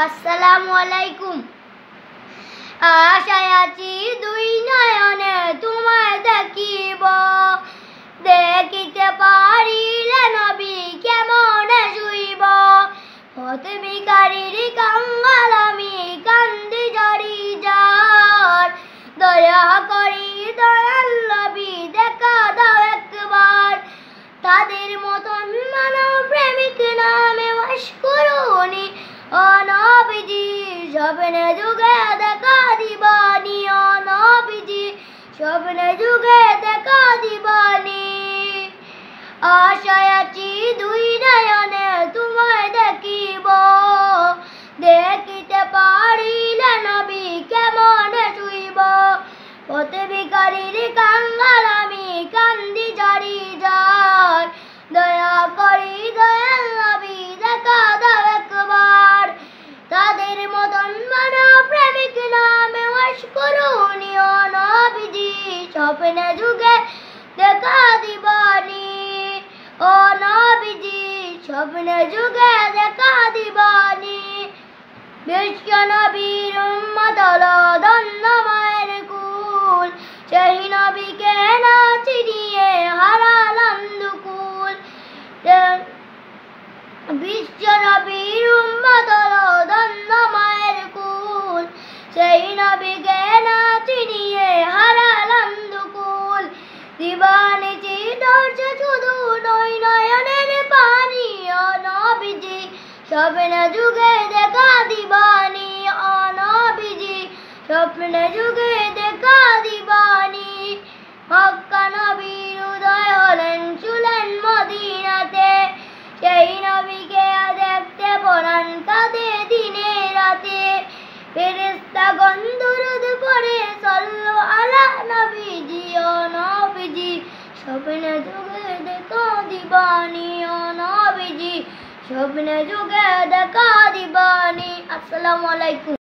আসসালামু আলাইকুম। আশায় আছি দুই নয়নে তোমায় দেখিব, দেখিতে পারিলে নবী কেমনে শুইব। পথ ভিখারির কাঙ্গাল আমি কান্দি ঝরি যার, দয়া করি দয়াল নবী দেখা দাও একবার। তাদের মতন মানব প্রেমিক নামে ওয়াশ করুনি ও নবীজি, স্বপ্নে যুগে দেখা দিবানি ও নবীজি, স্বপ্নে যুগে দেখা দিবানি। আশায় আছি দুই নয়নে তোমায় দেখিব, দেখিতে পারিলে নবী কেমনে শুইব। পথ ভিখারির কাঙ্গাল আমি কান্দি ঝরি যার, দয়া করি দয়াল নবী দেখা দাও একবার। তাদের মতন মানব প্রেমিক নামে ওয়াশ করুনি ও নবীজি, স্বপ্নে যুগে দেখা দিবানি ও নবীজি, স্বপ্নে যুগে দেখা দিবানি। বিশ্ব নবীর উম্মত হলো ধন্য মায়ের কুল, সেই নবীকে না চিনিয়ে হারালাম দুকুল। বিশ্ব নবীর উম্মত হলো ধন্য মায়ের কুল, সেই নবীকে না চিনিয়ে হারালাম দুকুল। দিবানিজি ধরছে শুধু নয় নয়নের পানি ও নবীজি, স্বপ্নে যুগে দেখা দিবানি ও নবীজি, স্বপ্নে যুগে দেখা দিবানি। মক্কা নবীর উদয় হলেন চুলেন মদিনাতে, সেই নবীকে দেখতে পরাণ কাঁদে দিনে রাতে। ফেরেশতাগণ দুরূদ পড়ে সাল্লু আলা নবীজি ও নবীজি, স্বপ্নে যুগে দেখা দিবানি ও নবীজি, স্বপ্নে যুগে দেখা দিবানি। আসসালামু আলাইকুম।